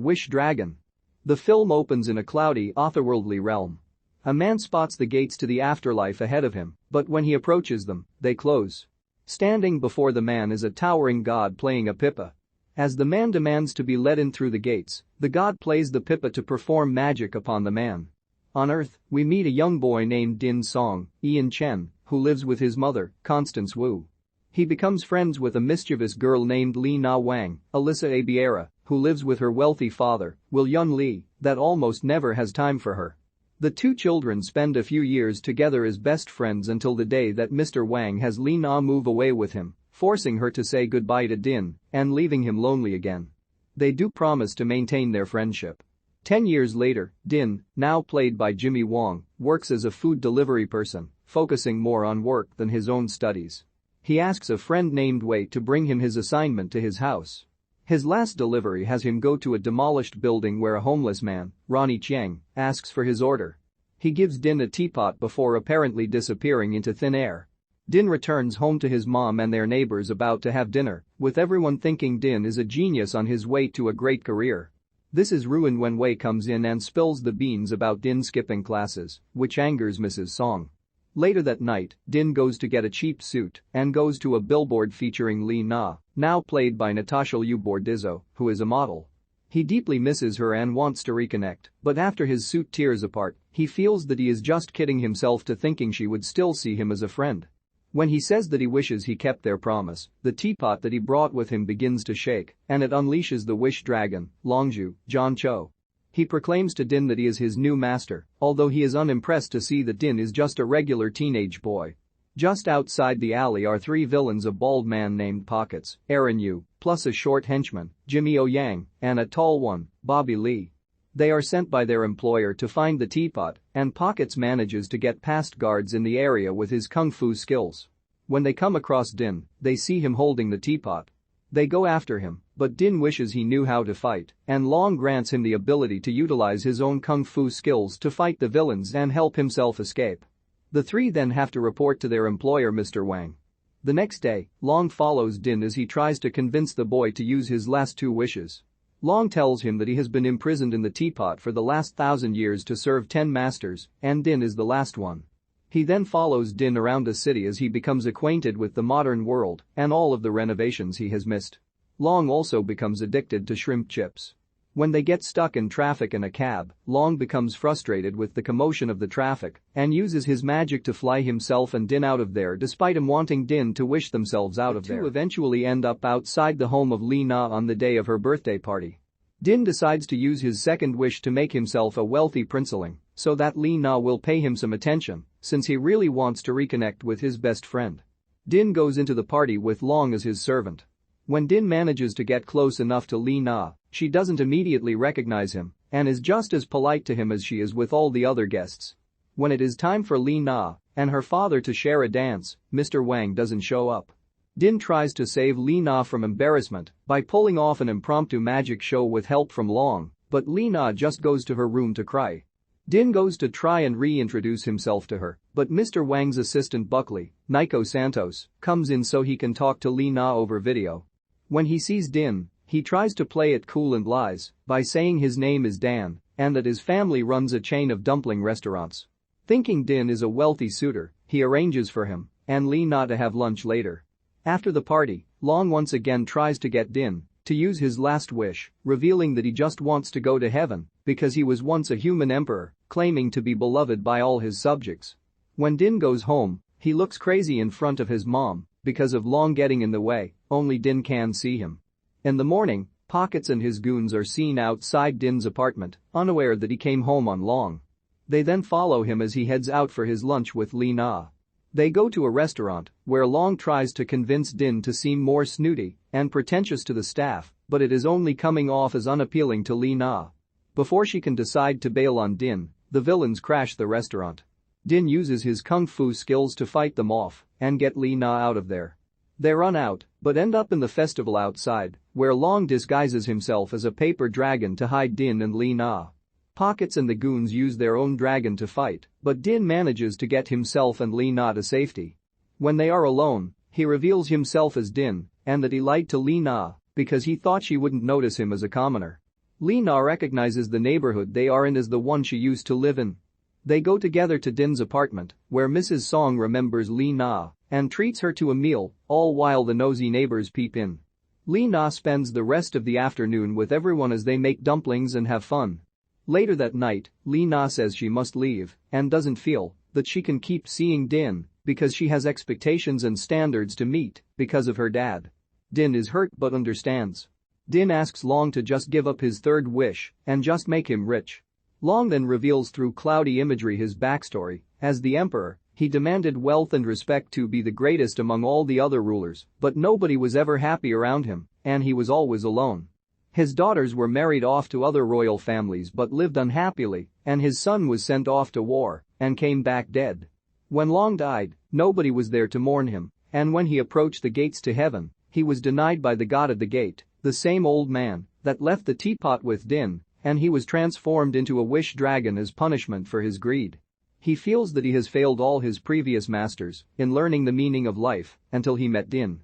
Wish Dragon. The film opens in a cloudy, otherworldly realm. A man spots the gates to the afterlife ahead of him, but when he approaches them, they close. Standing before the man is a towering god playing a pipa. As the man demands to be let in through the gates, the god plays the pipa to perform magic upon the man. On Earth, we meet a young boy named Din Song, Ian Chen, who lives with his mother, Constance Wu. He becomes friends with a mischievous girl named Li Na Wang, Alyssa Abiera, who lives with her wealthy father, Will Yun Li, that almost never has time for her. The two children spend a few years together as best friends until the day that Mr. Wang has Li Na move away with him, forcing her to say goodbye to Din and leaving him lonely again. They do promise to maintain their friendship. 10 years later, Din, now played by Jimmy Wong, works as a food delivery person, focusing more on work than his own studies. He asks a friend named Wei to bring him his assignment to his house. His last delivery has him go to a demolished building where a homeless man, Ronny Chieng, asks for his order. He gives Din a teapot before apparently disappearing into thin air. Din returns home to his mom and their neighbors about to have dinner, with everyone thinking Din is a genius on his way to a great career. This is ruined when Wei comes in and spills the beans about Din skipping classes, which angers Mrs. Song. Later that night, Din goes to get a cheap suit and goes to a billboard featuring Li Na, now played by Natasha Bordizzo, who is a model. He deeply misses her and wants to reconnect, but after his suit tears apart, he feels that he is just kidding himself to thinking she would still see him as a friend. When he says that he wishes he kept their promise, the teapot that he brought with him begins to shake, and it unleashes the Wish Dragon, Longju, John Cho. He proclaims to Din that he is his new master, although he is unimpressed to see that Din is just a regular teenage boy. Just outside the alley are 3 villains: a bald man named Pockets, Aaron Yu, plus a short henchman, Jimmy O Yang, and a tall one, Bobby Lee. They are sent by their employer to find the teapot, and Pockets manages to get past guards in the area with his kung fu skills. When they come across Din, they see him holding the teapot. They go after him, but Din wishes he knew how to fight, and Long grants him the ability to utilize his own kung fu skills to fight the villains and help himself escape. The 3 then have to report to their employer, Mr. Wang. The next day, Long follows Din as he tries to convince the boy to use his last 2 wishes. Long tells him that he has been imprisoned in the teapot for the last 1,000 years to serve 10 masters, and Din is the last one. He then follows Din around the city as he becomes acquainted with the modern world and all of the renovations he has missed. Long also becomes addicted to shrimp chips. When they get stuck in traffic in a cab, Long becomes frustrated with the commotion of the traffic and uses his magic to fly himself and Din out of there despite him wanting Din to wish themselves out of there. The 2 eventually end up outside the home of Li Na on the day of her birthday party. Din decides to use his second wish to make himself a wealthy princeling so that Li Na will pay him some attention, since he really wants to reconnect with his best friend. Din goes into the party with Long as his servant. When Din manages to get close enough to Li Na, she doesn't immediately recognize him and is just as polite to him as she is with all the other guests. When it is time for Li Na and her father to share a dance, Mr. Wang doesn't show up. Din tries to save Li Na from embarrassment by pulling off an impromptu magic show with help from Long, but Li Na just goes to her room to cry. Din goes to try and reintroduce himself to her, but Mr. Wang's assistant Buckley, Nico Santos, comes in so he can talk to Li Na over video. When he sees Din, he tries to play it cool and lies by saying his name is Dan and that his family runs a chain of dumpling restaurants. Thinking Din is a wealthy suitor, he arranges for him and Li Na to have lunch later. After the party, Long once again tries to get Din to use his last wish, revealing that he just wants to go to heaven because he was once a human emperor, claiming to be beloved by all his subjects. When Din goes home, he looks crazy in front of his mom because of Long getting in the way, only Din can see him. In the morning, Pockets and his goons are seen outside Din's apartment, unaware that he came home on Long. They then follow him as he heads out for his lunch with Li Na. They go to a restaurant where Long tries to convince Din to seem more snooty and pretentious to the staff, but it is only coming off as unappealing to Li Na. Before she can decide to bail on Din, the villains crash the restaurant. Din uses his kung fu skills to fight them off and get Li Na out of there. They run out, but end up in the festival outside, where Long disguises himself as a paper dragon to hide Din and Li Na. Pockets and the goons use their own dragon to fight, but Din manages to get himself and Li Na to safety. When they are alone, he reveals himself as Din and that he lied to Li Na because he thought she wouldn't notice him as a commoner. Li Na recognizes the neighborhood they are in as the one she used to live in. They go together to Din's apartment, where Mrs. Song remembers Li Na and treats her to a meal, all while the nosy neighbors peep in. Li Na spends the rest of the afternoon with everyone as they make dumplings and have fun. Later that night, Li Na says she must leave and doesn't feel that she can keep seeing Din because she has expectations and standards to meet because of her dad. Din is hurt but understands. Din asks Long to just give up his third wish and just make him rich. Long then reveals through cloudy imagery his backstory. As the emperor, he demanded wealth and respect to be the greatest among all the other rulers, but nobody was ever happy around him, and he was always alone. His daughters were married off to other royal families but lived unhappily, and his son was sent off to war and came back dead. When Long died, nobody was there to mourn him, and when he approached the gates to heaven, he was denied by the god at the gate, the same old man that left the teapot with Din, and he was transformed into a wish dragon as punishment for his greed. He feels that he has failed all his previous masters in learning the meaning of life until he met Din.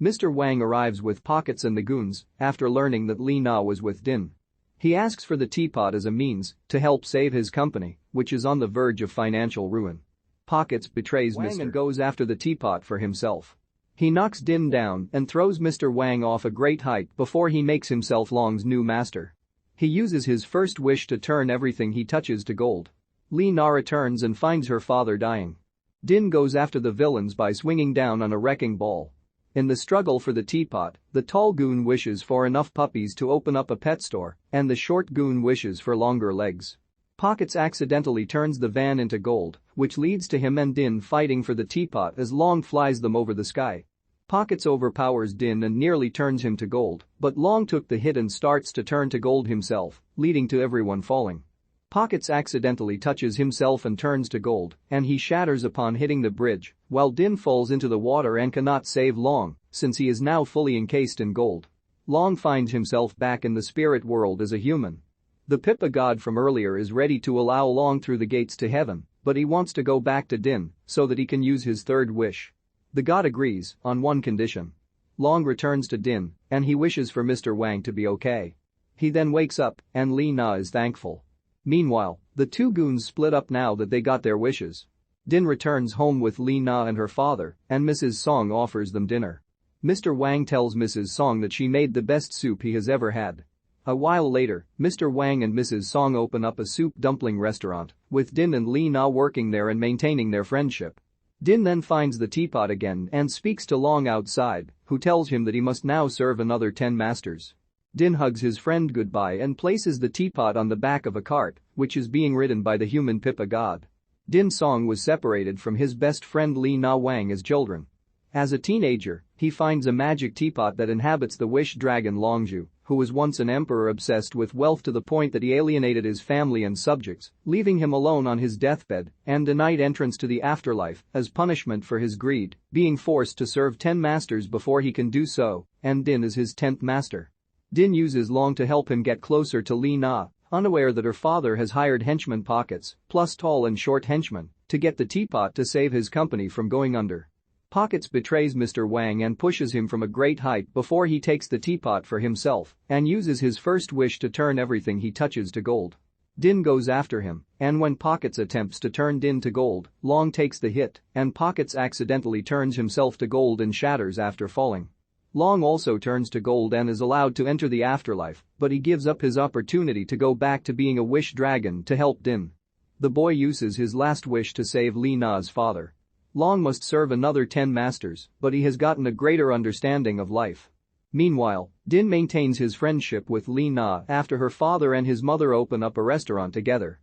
Mr. Wang arrives with Pockets and the goons after learning that Li Na was with Din. He asks for the teapot as a means to help save his company, which is on the verge of financial ruin. Pockets betrays Wang and goes after the teapot for himself. He knocks Din down and throws Mr. Wang off a great height before he makes himself Long's new master. He uses his first wish to turn everything he touches to gold. Li Na returns and finds her father dying. Din goes after the villains by swinging down on a wrecking ball. In the struggle for the teapot, the tall goon wishes for enough puppies to open up a pet store, and the short goon wishes for longer legs. Pockets accidentally turns the van into gold, which leads to him and Din fighting for the teapot as Long flies them over the sky. Pockets overpowers Din and nearly turns him to gold, but Long took the hit and starts to turn to gold himself, leading to everyone falling. Pockets accidentally touches himself and turns to gold, and he shatters upon hitting the bridge, while Din falls into the water and cannot save Long, since he is now fully encased in gold. Long finds himself back in the spirit world as a human. The Pippa god from earlier is ready to allow Long through the gates to heaven, but he wants to go back to Din so that he can use his third wish. The god agrees on one condition. Long returns to Din, and he wishes for Mr. Wang to be okay. He then wakes up, and Li Na is thankful. Meanwhile, the two goons split up now that they got their wishes. Din returns home with Li Na and her father, and Mrs. Song offers them dinner. Mr. Wang tells Mrs. Song that she made the best soup he has ever had. A while later, Mr. Wang and Mrs. Song open up a soup dumpling restaurant, with Din and Li Na working there and maintaining their friendship. Din then finds the teapot again and speaks to Long outside, who tells him that he must now serve another 10 masters. Din hugs his friend goodbye and places the teapot on the back of a cart, which is being ridden by the human Pippa god. Din Song was separated from his best friend Li Na Wang as children. As a teenager, he finds a magic teapot that inhabits the wish dragon Longju, who was once an emperor obsessed with wealth to the point that he alienated his family and subjects, leaving him alone on his deathbed and denied entrance to the afterlife as punishment for his greed, being forced to serve 10 masters before he can do so, and Din is his 10th master. Din uses Long to help him get closer to Li Na, unaware that her father has hired henchman Pockets, plus tall and short henchmen, to get the teapot to save his company from going under. Pockets betrays Mr. Wang and pushes him from a great height before he takes the teapot for himself and uses his first wish to turn everything he touches to gold. Din goes after him, and when Pockets attempts to turn Din to gold, Long takes the hit, and Pockets accidentally turns himself to gold and shatters after falling. Long also turns to gold and is allowed to enter the afterlife, but he gives up his opportunity to go back to being a wish dragon to help Din. The boy uses his last wish to save Li Na's father. Long must serve another 10 masters, but he has gotten a greater understanding of life. Meanwhile, Din maintains his friendship with Li Na after her father and his mother open up a restaurant together,